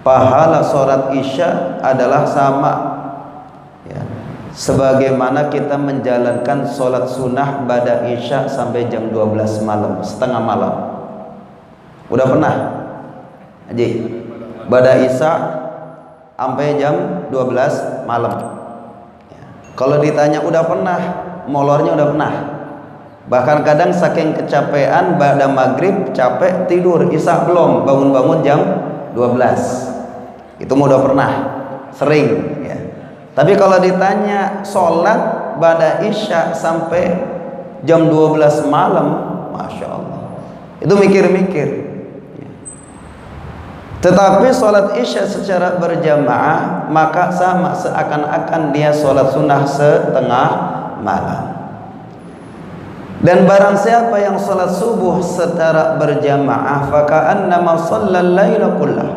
pahala sholat isya adalah sama ya, sebagaimana kita menjalankan sholat sunnah ba'da isya sampai jam 12 malam, setengah malam. Udah pernah? Haji, ba'da isya sampai jam 12 malam ya. Kalau ditanya udah pernah, molornya udah pernah. Bahkan kadang saking kecapean ba'da maghrib capek tidur, isya belum, bangun-bangun jam 12. Itu udah pernah, sering ya. Tapi kalau ditanya sholat ba'da isya sampai jam 12 malam, Masya Allah, itu mikir-mikir ya. Tetapi sholat isya secara berjamaah maka sama, seakan-akan dia sholat sunnah setengah malam. Dan barang siapa yang salat subuh secara berjamaah, faka'annama shallal laila kullah,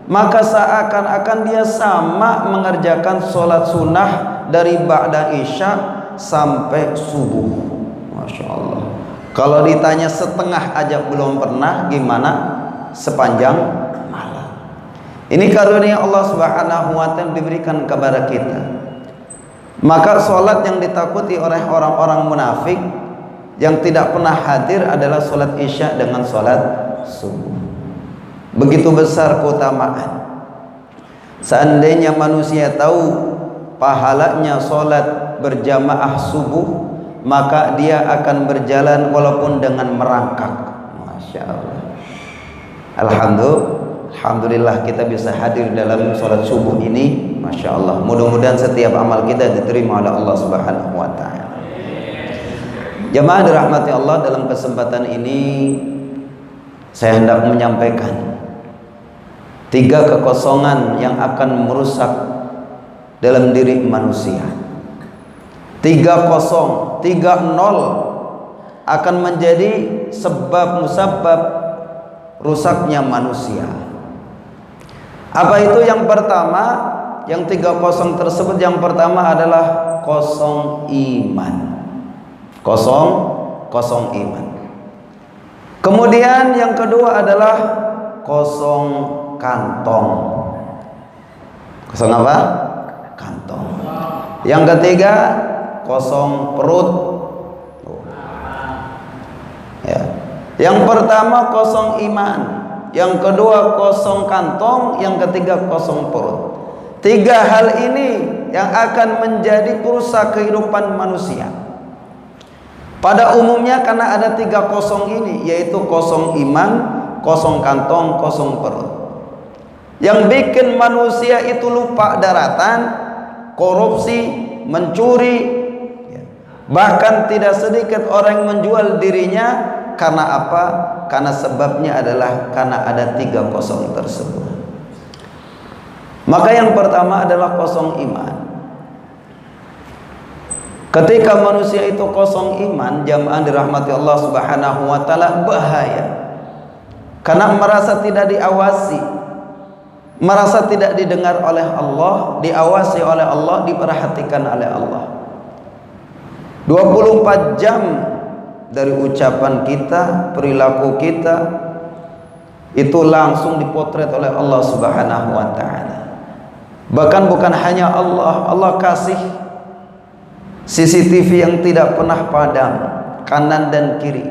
maka seakan-akan dia sama mengerjakan salat sunnah dari ba'da isya sampai subuh. Masya Allah. Kalau ditanya setengah aja belum pernah, gimana sepanjang malam? Ini karunia Allah Subhanahu wa ta'ala diberikan kepada kita. Maka salat yang ditakuti oleh orang-orang munafik yang tidak pernah hadir adalah sholat isya dengan sholat subuh. Begitu besar keutamaan. Seandainya manusia tahu pahalanya sholat berjamaah subuh, maka dia akan berjalan walaupun dengan merangkak. Masya Allah. Alhamdulillah kita bisa hadir dalam sholat subuh ini. Masya Allah. Mudah-mudahan setiap amal kita diterima oleh Allah Subhanahu wa ta'ala. Jamaah dirahmati Allah, dalam kesempatan ini saya hendak menyampaikan 3 kekosongan yang akan merusak dalam diri manusia. 30 akan menjadi musabab rusaknya manusia. Apa itu? Yang pertama, yang 30 tersebut, yang pertama adalah kosong iman. Kosong iman. Kemudian yang kedua adalah kosong kantong. Kosong apa? Kantong. Yang ketiga kosong perut ya. Yang pertama kosong iman, yang kedua kosong kantong, yang ketiga kosong perut. 3 hal ini yang akan menjadi perusak kehidupan manusia. Pada umumnya karena ada 3 kosong ini, yaitu kosong iman, kosong kantong, kosong perut. Yang bikin manusia itu lupa daratan, korupsi, mencuri, bahkan tidak sedikit orang yang menjual dirinya. Karena apa? Karena sebabnya adalah karena ada 3 kosong tersebut. Maka yang pertama adalah kosong iman. Ketika manusia itu kosong iman, jamaah dirahmati Allah Subhanahu wa ta'ala, bahaya. Karena merasa tidak diawasi, merasa tidak didengar oleh Allah, diawasi oleh Allah, diperhatikan oleh Allah. 24 jam dari ucapan kita, perilaku kita itu langsung dipotret oleh Allah Subhanahu wa ta'ala. Bahkan bukan hanya Allah kasih CCTV yang tidak pernah padam, kanan dan kiri.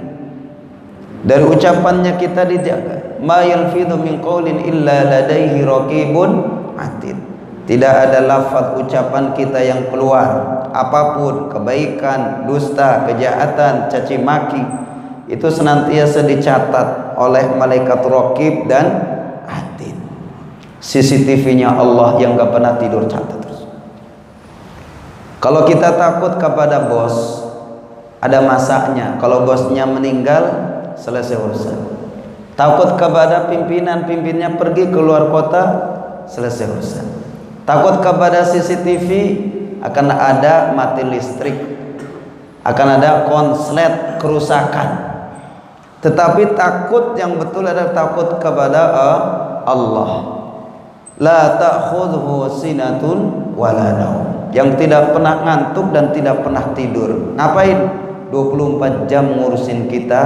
Dari ucapannya kita dijaga. Ma yalfidhu min qaulin illa ladaihi raqibun atid. Tidak ada lafaz ucapan kita yang keluar, apapun, kebaikan, dusta, kejahatan, caci maki, itu senantiasa dicatat oleh malaikat raqib dan atid. CCTV-nya Allah yang gak pernah tidur catat. Kalau kita takut kepada bos, ada masanya. Kalau bosnya meninggal, selesai urusan. Takut kepada pimpinannya pergi ke luar kota, selesai urusan. Takut kepada CCTV, akan ada mati listrik, akan ada konslet kerusakan. Tetapi takut yang betul adalah takut kepada Allah. La ta'khudhu sinatun wala naum, yang tidak pernah ngantuk dan tidak pernah tidur. Ngapain? 24 jam ngurusin kita,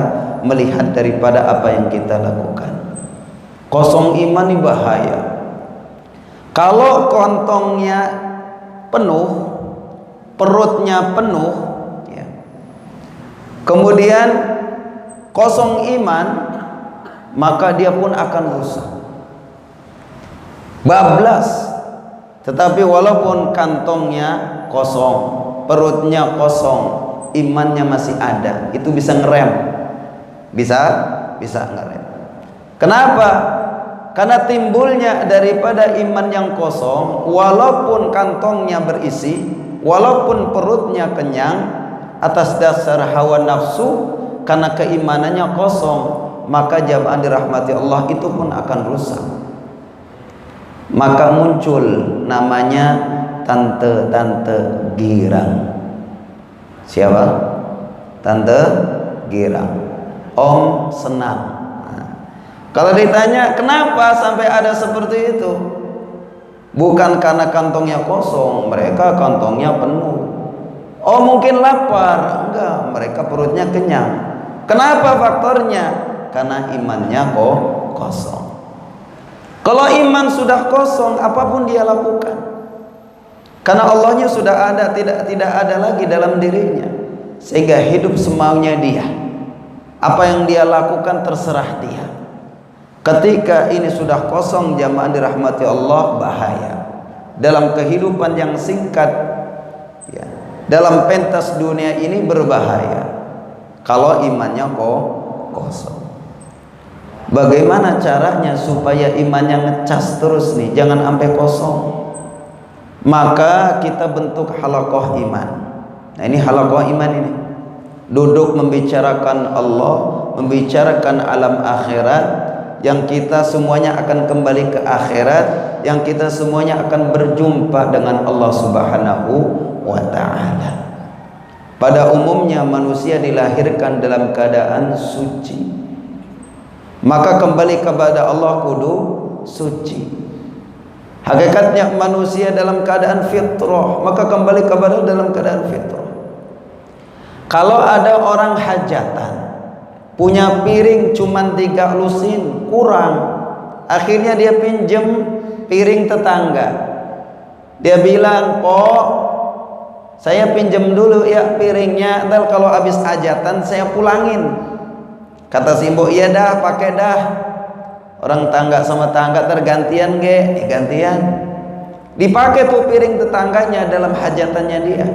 melihat daripada apa yang kita lakukan. Kosong iman ini bahaya. Kalau kantongnya penuh, perutnya penuh, ya, kemudian kosong iman, maka dia pun akan rusak, bablas. Tetapi walaupun kantongnya kosong, perutnya kosong, imannya masih ada, itu bisa ngerem, bisa ngerem. Kenapa? Karena timbulnya daripada iman yang kosong, walaupun kantongnya berisi, walaupun perutnya kenyang, atas dasar hawa nafsu, karena keimanannya kosong, maka jamaah dirahmati Allah itu pun akan rusak. Maka muncul namanya tante-tante girang. Siapa? Tante girang, om senang. Kalau ditanya kenapa sampai ada seperti itu, bukan karena kantongnya kosong, mereka kantongnya penuh. Oh mungkin lapar, enggak, mereka perutnya kenyang. Kenapa faktornya? Karena imannya kok kosong. Kalau iman sudah kosong, apapun dia lakukan, karena Allahnya sudah ada, tidak ada lagi dalam dirinya, sehingga hidup semaunya dia. Apa yang dia lakukan terserah dia. Ketika ini sudah kosong, jamaah dirahmati Allah, bahaya. Dalam kehidupan yang singkat, ya, dalam pentas dunia ini berbahaya kalau imannya kok kosong. Bagaimana caranya supaya imannya ngecas terus nih, jangan sampai kosong? Maka kita bentuk halaqah iman. Nah ini halaqah iman ini, duduk membicarakan Allah, membicarakan alam akhirat, yang kita semuanya akan kembali ke akhirat, yang kita semuanya akan berjumpa dengan Allah Subhanahu wa ta'ala. Pada umumnya manusia dilahirkan dalam keadaan suci, maka kembali kepada Allah kudu suci. Hakikatnya manusia dalam keadaan fitrah, maka kembali kepada dalam keadaan fitrah. Kalau ada orang hajatan, punya piring cuma 3 lusin, kurang, akhirnya dia pinjem piring tetangga. Dia bilang, "Po, saya pinjem dulu ya piringnya, ntar kalau habis hajatan saya pulangin." Kata si mbok, "Iya dah, pakai dah." Orang tangga sama tangga tergantian ge, gantian. Dipakai tuh piring tetangganya dalam hajatannya dia.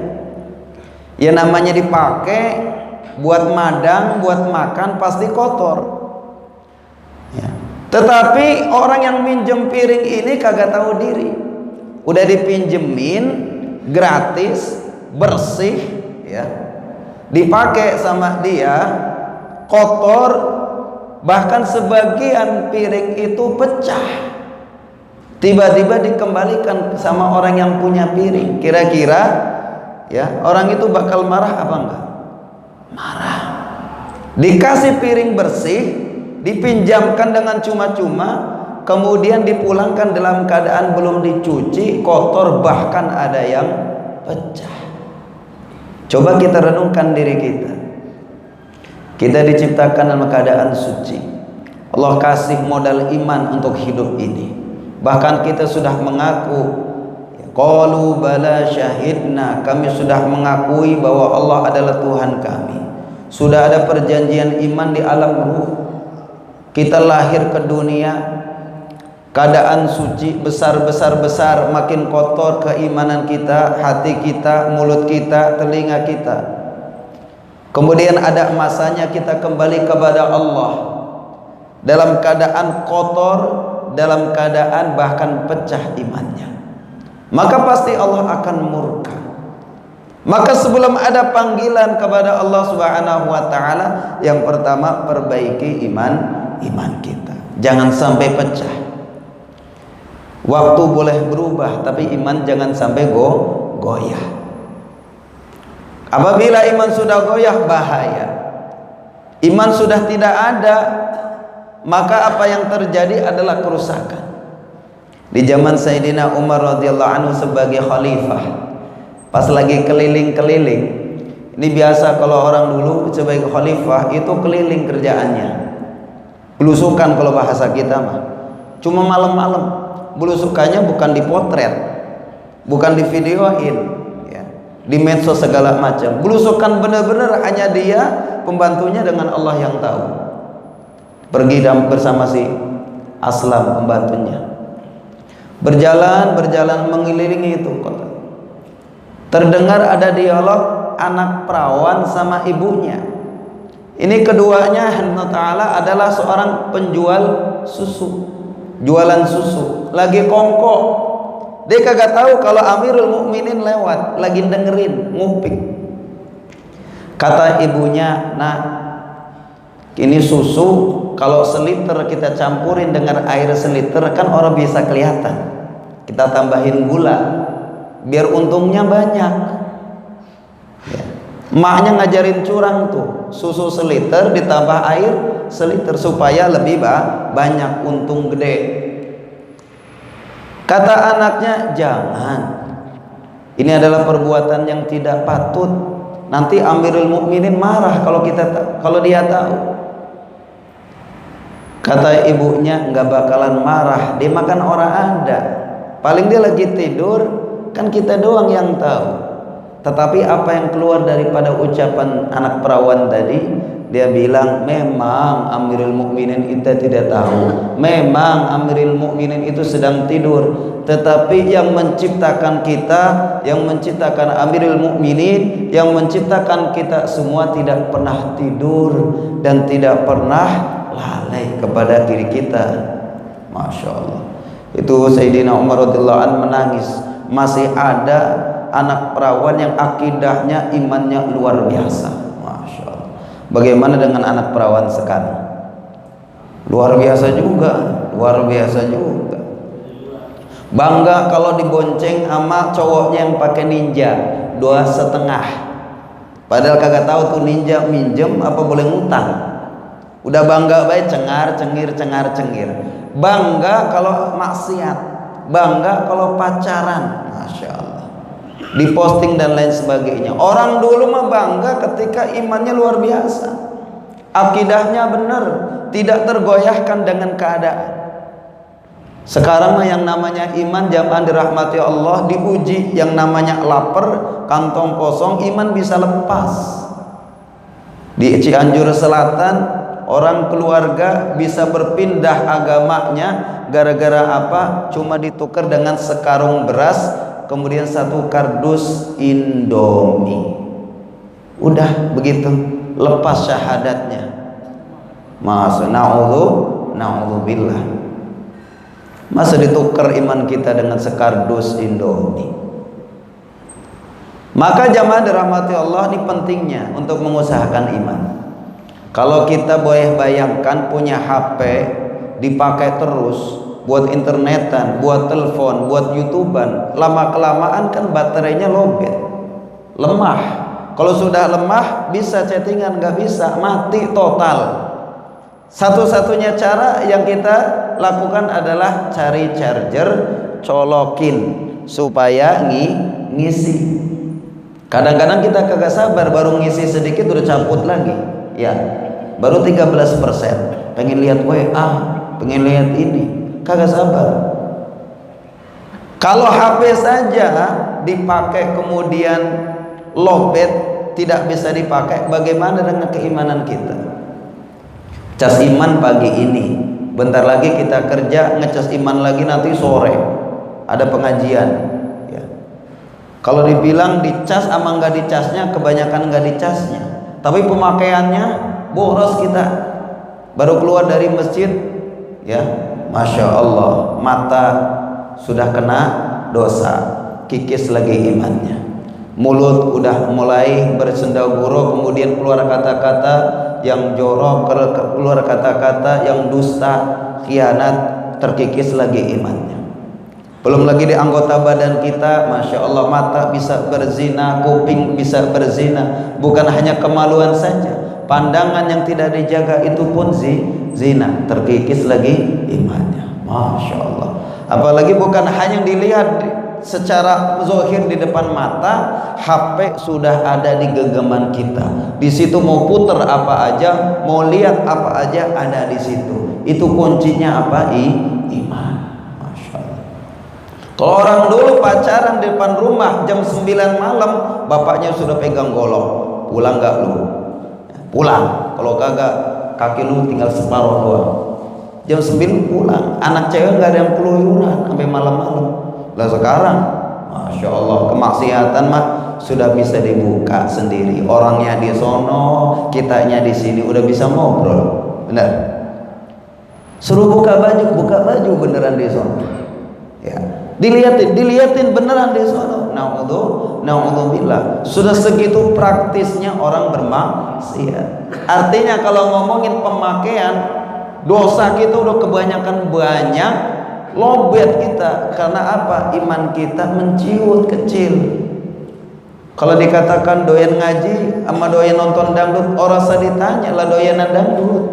Ya namanya dipakai buat madang, buat makan, pasti kotor, ya. Tetapi orang yang minjem piring ini kagak tahu diri, udah dipinjemin gratis, bersih, ya, dipakai sama dia, kotor, bahkan sebagian piring itu pecah, tiba-tiba dikembalikan sama orang yang punya piring. Kira-kira, ya, orang itu bakal marah apa enggak? Marah. Dikasih piring bersih, dipinjamkan dengan cuma-cuma, kemudian dipulangkan dalam keadaan belum dicuci, kotor, bahkan ada yang pecah. Coba kita renungkan diri kita. Kita diciptakan dalam keadaan suci. Allah kasih modal iman untuk hidup ini. Bahkan kita sudah mengaku, qalu bala syahidna, kami sudah mengakui bahwa Allah adalah Tuhan kami. Sudah ada perjanjian iman di alam ruh. Kita lahir ke dunia keadaan suci, besar, makin kotor keimanan kita, hati kita, mulut kita, telinga kita. Kemudian ada masanya kita kembali kepada Allah dalam keadaan kotor, dalam keadaan bahkan pecah imannya. Maka pasti Allah akan murka. Maka sebelum ada panggilan kepada Allah Subhanahu wa ta'ala, yang pertama perbaiki iman kita, jangan sampai pecah. Waktu boleh berubah, tapi iman jangan sampai goyah. Apabila iman sudah goyah, bahaya. Iman sudah tidak ada, maka apa yang terjadi adalah kerusakan. Di zaman Sayyidina Umar radhiyallahu anhu sebagai khalifah, pas lagi keliling-keliling, ini biasa kalau orang dulu sebagai khalifah itu keliling kerjaannya, belusukan kalau bahasa kita mah, cuma malam-malam belusukannya bukan dipotret, bukan divideoin ya, di medsos segala macam. Belusukan benar-benar hanya dia, pembantunya dengan Allah yang tahu. Pergi bersama si Aslam pembantunya, berjalan mengelilingi itu kota. Terdengar ada dialog anak perawan sama ibunya. Ini keduanya ta'ala adalah seorang penjual susu, jualan susu, lagi kongko. Dia kagak tahu kalau Amirul Mukminin lewat, lagi dengerin, nguping. Kata ibunya, "Nah, ini susu kalau seliter kita campurin dengan air seliter kan orang bisa kelihatan. Kita tambahin gula biar untungnya banyak." Ya. Emaknya ngajarin curang tuh, susu seliter ditambah air seliter supaya lebih banyak, untung gede. Kata anaknya, "Jangan. Ini adalah perbuatan yang tidak patut. Nanti Amirul Mukminin marah kalau dia tahu." Kata ibunya, "Nggak bakalan marah, dia makan orang ada. Paling dia lagi tidur, kan kita doang yang tahu." Tetapi apa yang keluar daripada ucapan anak perawan tadi, dia bilang, "Memang Amirul Mukminin itu tidak tahu, memang Amirul Mukminin itu sedang tidur, tetapi yang menciptakan kita, yang menciptakan Amirul Mukminin, yang menciptakan kita semua tidak pernah tidur dan tidak pernah lalai kepada diri kita." Masya Allah. Itu Sayyidina Umar radhiyallahu anhu menangis. Masih ada anak perawan yang akidahnya, imannya luar biasa. Masya Allah. Bagaimana dengan anak perawan sekarang? Luar biasa juga, luar biasa juga. Bangga kalau dibonceng sama cowoknya yang pakai Ninja 2,5. Padahal kagak tahu tuh Ninja minjem apa boleh ngutang. Udah bangga baik, cengar cengir. Bangga kalau maksiat, bangga kalau pacaran. Masya Allah, diposting dan lain sebagainya. Orang dulu mah bangga ketika imannya luar biasa, akidahnya benar, tidak tergoyahkan dengan keadaan. Sekarang mah yang namanya iman, jamaah dirahmati Allah, diuji. Yang namanya lapar, kantong kosong, iman bisa lepas. Di Cianjur Selatan, orang keluarga bisa berpindah agamanya gara-gara apa? Cuma ditukar dengan sekarung beras, kemudian 1 kardus Indomie. Udah begitu, lepas syahadatnya. Masa na'udzubillah. Masa ditukar iman kita dengan sekardus Indomie. Maka jamaah dirahmati Allah, ini pentingnya untuk mengusahakan iman. Kalau kita boleh bayangkan punya HP dipakai terus buat internetan, buat telepon, buat YouTubean, lama-kelamaan kan baterainya lowbat, lemah. Kalau sudah lemah bisa chattingan, nggak bisa, mati total. Satu-satunya cara yang kita lakukan adalah cari charger, colokin supaya ngisi. Kadang-kadang kita kagak sabar, baru ngisi sedikit udah cabut lagi. Ya, baru 13%. Pengen lihat WA, pengen lihat ini, kagak sabar. Kalau HP saja dipakai kemudian lowbat, tidak bisa dipakai, bagaimana dengan keimanan kita? Cas iman pagi ini, bentar lagi kita kerja, ngecas iman lagi nanti sore ada pengajian ya. Kalau dibilang dicas sama nggak dicasnya, kebanyakan nggak dicasnya, tapi pemakaiannya boros. Kita baru keluar dari masjid ya, Masya Allah, mata sudah kena dosa, kikis lagi imannya, mulut udah mulai bersendaguro, kemudian keluar kata-kata yang jorok, keluar kata-kata yang dusta, khianat, terkikis lagi imannya. Belum lagi di anggota badan kita, Masya Allah, mata bisa berzina, kuping bisa berzina. Bukan hanya kemaluan saja, pandangan yang tidak dijaga itu pun zina, terkikis lagi imannya. Masya Allah. Apalagi bukan hanya dilihat secara zahir di depan mata, HP sudah ada di genggaman kita. Di situ mau puter apa aja, mau lihat apa aja ada di situ. Itu kuncinya apa? Iman. Masya Allah. Kalau orang dulu pacaran di depan rumah jam 9 malam, bapaknya sudah pegang golong, pulang nggak lu? Pulang. Kalau kagak, kaki lu tinggal separuh doang. Jam 9 pulang. Anak cewek nggak ada yang keluyuran sampai malam-malam. Lah sekarang, masya Allah, kemaksiatan mah sudah bisa dibuka sendiri. Orangnya di sono, kitanya di sini, udah bisa ngobrol. Benar? Suruh buka baju beneran di sono. Ya, dilihatin beneran di sono. Naudzubillah. Sudah segitu praktisnya orang bermaksiat. Artinya kalau ngomongin pemakaian, dosa kita udah kebanyakan banyak, lobet kita. Karena apa? Iman kita menciut kecil. Kalau dikatakan doyan ngaji sama doyan nonton dangdut, orang usah ditanya lah doyanan dangdut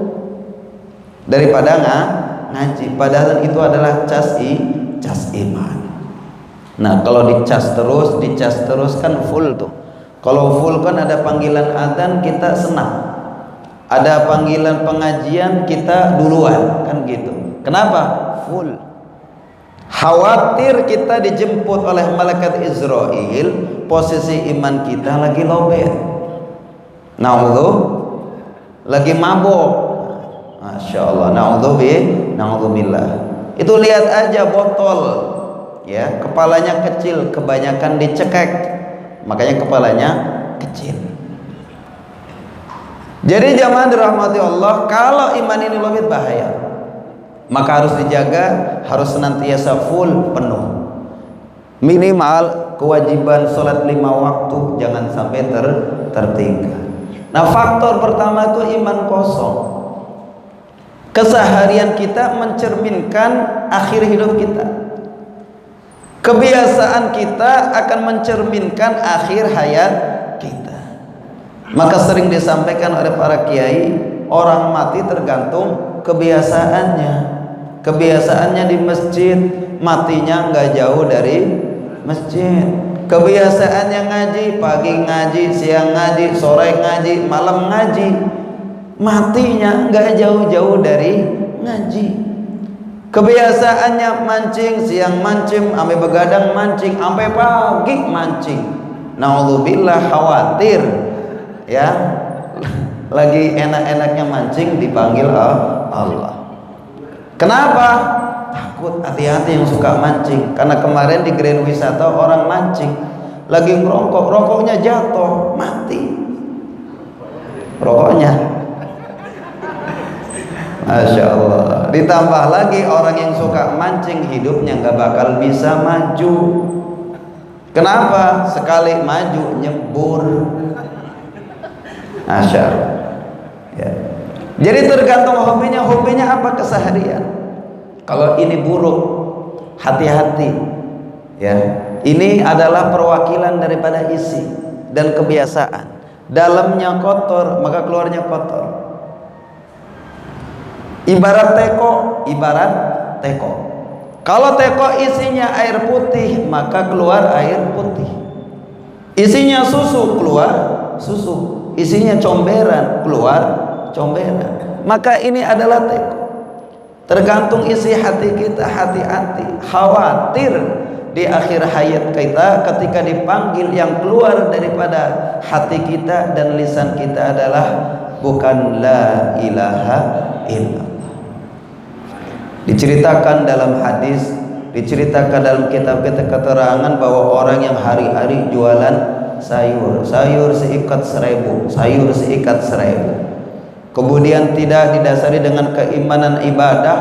daripada ngaji. Padahal itu adalah cas iman. Nah, kalau dicas terus kan full tuh. Kalau full kan ada panggilan adzan kita senang, ada panggilan pengajian kita duluan, kan gitu. Kenapa? Full. Khawatir kita dijemput oleh malaikat Israel, posisi iman kita lagi lobet. Lagi mabok. Masya Allah. Naudzubillah. Itu lihat aja botol, ya, kepalanya kecil, kebanyakan dicekek, makanya kepalanya kecil. Jadi jamaah dirahmati Allah, kalau iman ini lobet bahaya, maka harus dijaga, harus senantiasa full, penuh. Minimal kewajiban sholat 5 waktu jangan sampai tertinggal. Nah, faktor pertama itu iman kosong. Keseharian kita mencerminkan akhir hidup kita. Kebiasaan kita akan mencerminkan akhir hayat kita. Maka sering disampaikan oleh para kiai, orang mati tergantung kebiasaannya. Kebiasaannya di masjid, matinya nggak jauh dari masjid. Kebiasaannya ngaji, pagi ngaji, siang ngaji, sore ngaji, malam ngaji, matinya nggak jauh-jauh dari ngaji. Kebiasaannya mancing, siang mancing, sampai begadang mancing, sampai pagi mancing. Naudzubillah, khawatir ya, lagi enak-enaknya mancing dipanggil Allah. Kenapa? Takut, hati-hati yang suka mancing. Karena kemarin di Grand Wisata orang mancing, lagi ngerokok, rokoknya jatuh, mati rokoknya. Masya Allah. Ditambah lagi orang yang suka mancing, hidupnya nggak bakal bisa maju. Kenapa? Sekali maju nyebur. Masya Allah. Ya. Jadi tergantung hobinya apa keseharian. Kalau ini buruk, hati-hati. Ya, ini adalah perwakilan daripada isi dan kebiasaan. Dalamnya kotor, maka keluarnya kotor. Ibarat teko. Kalau teko isinya air putih, maka keluar air putih. Isinya susu, keluar susu. Isinya comberan, keluar comberan. Maka ini adalah teko. Tergantung isi hati kita, hati-hati. Khawatir di akhir hayat kita ketika dipanggil, yang keluar daripada hati kita dan lisan kita adalah bukan la ilaha illallah. Diceritakan dalam hadis, diceritakan dalam kitab-kitab keterangan bahwa orang yang hari-hari jualan sayur seikat 1000, sayur seikat 1000, kemudian tidak didasari dengan keimanan ibadah,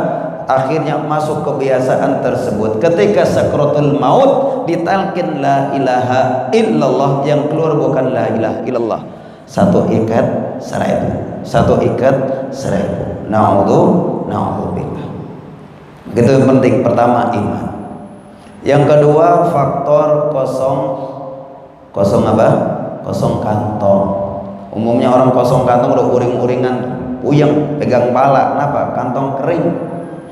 akhirnya masuk kebiasaan tersebut. Ketika sakratul maut ditalkin la ilaha illallah, yang keluar bukan la ilaha illallah. Satu ikat 1000. Naudzubillah. Itu yang penting. Pertama iman. Yang kedua faktor kosong apa? Kosong kantong. Umumnya orang kosong kantong udah uring-uringan, puyeng, pegang pala. Kenapa? Kantong kering,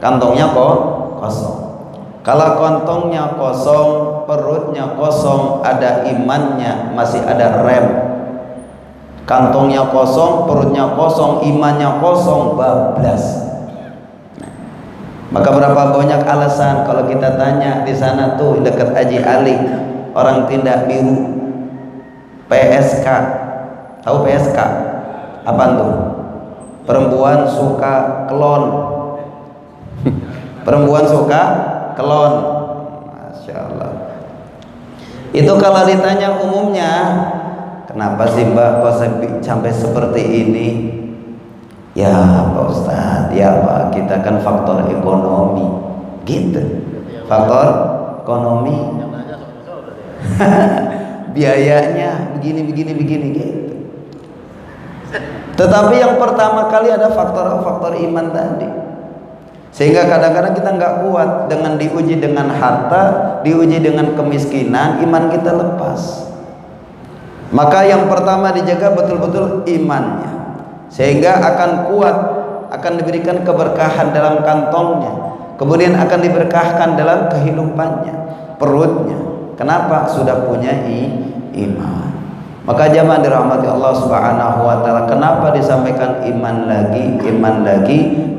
kantongnya kosong. Kalau kantongnya kosong, perutnya kosong, ada imannya, masih ada rem. Kantongnya kosong, perutnya kosong, imannya kosong, bablas. Maka berapa banyak alasan kalau kita tanya di sana tuh dekat Haji Ali, orang tindak biru, PSK. Tahu PSK? Apaan tuh? Perempuan suka kelon. Perempuan suka kelon. Masya Allah. Itu kalau ditanya umumnya, kenapa sih Mbak kok sampai seperti ini? Ya Pak Ustadz, ya Pak, kita kan faktor ekonomi, gitu. Faktor ekonomi. Biayanya begini gitu. Tetapi yang pertama kali ada faktor iman tadi. Sehingga kadang-kadang kita nggak kuat dengan diuji dengan harta, diuji dengan kemiskinan, iman kita lepas. Maka yang pertama dijaga betul-betul imannya, sehingga akan kuat, akan diberikan keberkahan dalam kantongnya, kemudian akan diberkahkan dalam kehidupannya, perutnya. Kenapa? Sudah punya iman. Maka jamaah dirahmati Allah Subhanahu wa taala, kenapa disampaikan iman lagi?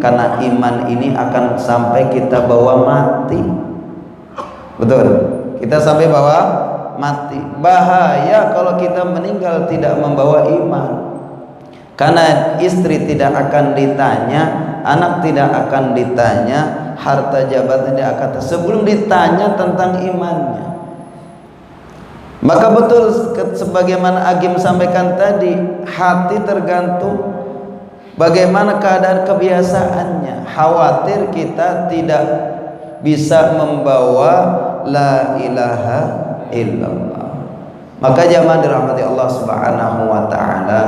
Karena iman ini akan sampai kita bawa mati. Betul. Kita sampai bawa mati. Bahaya kalau kita meninggal tidak membawa iman. Karena istri tidak akan ditanya, anak tidak akan ditanya, harta jabatan tidak akan, sebelum ditanya tentang imannya. Maka betul sebagaimana Agim sampaikan tadi, hati tergantung bagaimana keadaan kebiasaannya. Khawatir kita tidak bisa membawa la ilaha illallah. Maka jamaah dirahmati Allah Subhanahu wa taala,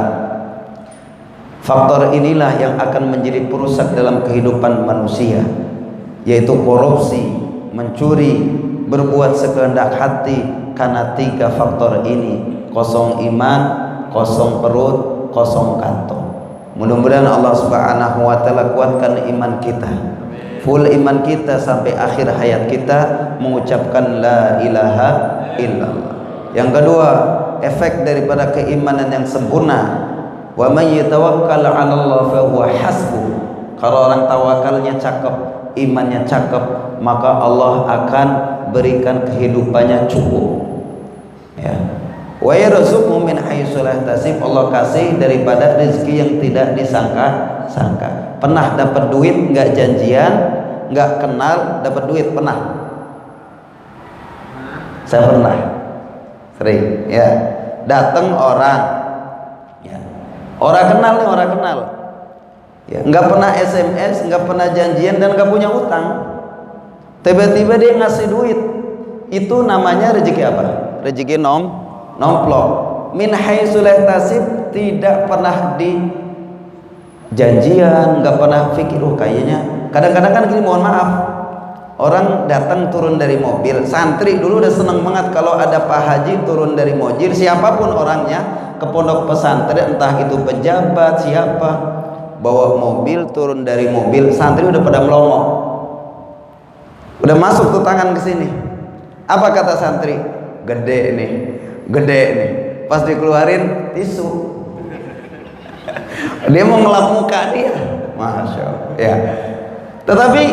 faktor inilah yang akan menjadi perusak dalam kehidupan manusia, yaitu korupsi, mencuri, berbuat sekehendak hati. Karena 3 faktor ini, kosong iman, kosong perut, kosong kantong. Mudah-mudahan Allah Subhanahu wa taala kuatkan iman kita, full iman kita sampai akhir hayat kita mengucapkan la ilaha illallah. Yang kedua, efek daripada keimanan yang sempurna, wa may yatawakkal 'ala Allah fa huwa hasbuh. Kalau orang tawakalnya cakep, imannya cakep, maka Allah akan berikan kehidupannya cukup. Ya. Wa yarzuqhu min haitsu la yahtasib. Allah kasih daripada rezeki yang tidak disangka-sangka. Pernah dapat duit enggak janjian, enggak kenal, dapat duit pernah? Saya pernah. Sering, ya. Datang orang, ya. Orang kenal. Ya, enggak pernah SMS, enggak pernah janjian dan enggak punya utang. Tiba-tiba dia ngasih duit. Itu namanya rezeki apa? Rezeki nomplok. Min haitsu la yahtasib, tidak pernah di janjian, enggak pernah pikir kayaknya. Kadang-kadang kan gini, mohon maaf. Orang datang turun dari mobil, santri dulu udah seneng banget kalau ada Pak Haji turun dari mobil, siapapun orangnya ke pondok pesantren, entah itu pejabat siapa, bawa mobil turun dari mobil, santri udah pada melongo. Udah masuk tuh tangan ke sini. Apa kata santri? Gede nih. Pas dikeluarin tisu. Dia mau ngelap muka dia. Masya Allah. Ya. Tetapi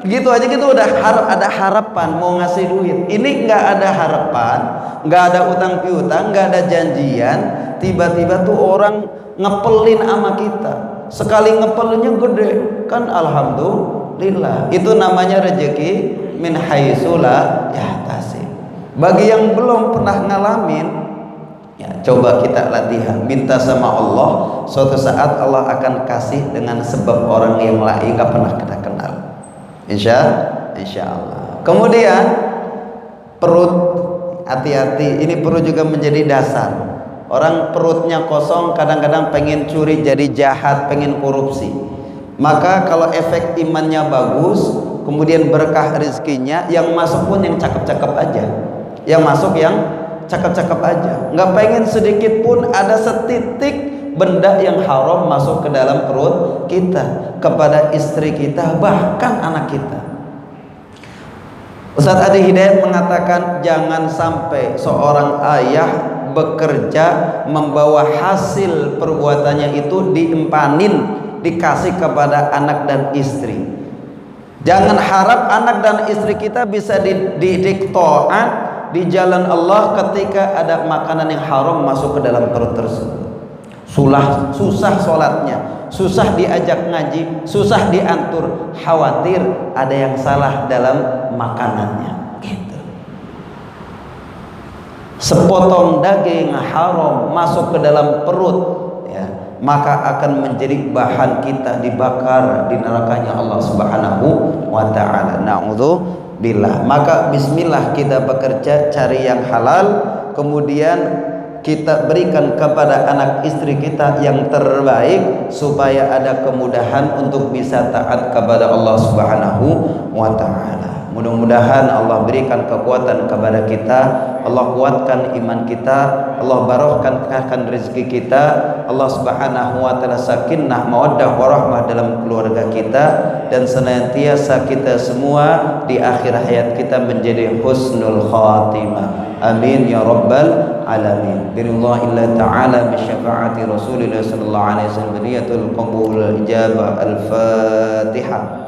gitu aja gitu udah ada harapan mau ngasih duit. Ini nggak ada harapan, nggak ada utang piutang, nggak ada janjian. Tiba-tiba tuh orang ngepelin sama kita. Sekali ngepelinnya gede, kan alhamdulillah. Itu namanya rezeki min haitsu la yahtasib. Bagi yang belum pernah ngalamin, ya coba kita latihan, minta sama Allah. Suatu saat Allah akan kasih dengan sebab orang yang lain nggak pernah kita kenal. Insya Allah. Kemudian perut, hati-hati. Ini perut juga menjadi dasar. Orang perutnya kosong, kadang-kadang pengen curi jadi jahat, pengen korupsi. Maka kalau efek imannya bagus, kemudian berkah rezekinya, yang masuk pun yang cakep-cakep aja. Yang masuk yang cakep-cakep aja. Nggak pengen sedikit pun ada setitik benda yang haram masuk ke dalam perut kita, kepada istri kita, bahkan anak kita. Ustadz Adi Hidayat mengatakan jangan sampai seorang ayah bekerja membawa hasil perbuatannya itu diempanin, dikasih kepada anak dan istri. Jangan harap anak dan istri kita bisa dididik taat di jalan Allah ketika ada makanan yang haram masuk ke dalam perut tersebut. Susah sholatnya, susah diajak ngaji, susah diatur, khawatir ada yang salah dalam makanannya. Gitu. Sepotong daging haram masuk ke dalam perut, ya, maka akan menjadi bahan kita dibakar di nerakanya Allah Subhanahu wa taala. Na'udzubillah. Maka bismillah kita bekerja cari yang halal, kemudian kita berikan kepada anak istri kita yang terbaik supaya ada kemudahan untuk bisa taat kepada Allah Subhanahu wa taala. Mudah-mudahan Allah berikan kekuatan kepada kita, Allah kuatkan iman kita, Allah barokahkan rezeki kita, Allah Subhanahu wa taala sakinah mawaddah warahmah dalam keluarga kita, dan senantiasa kita semua di akhir hayat kita menjadi husnul khatimah. Amin ya rabbal alamin. Billahi ta'ala bi syafaati Rasulillah sallallahu alaihi wasallam biyatul qabul ijabah. Al-Fatihah.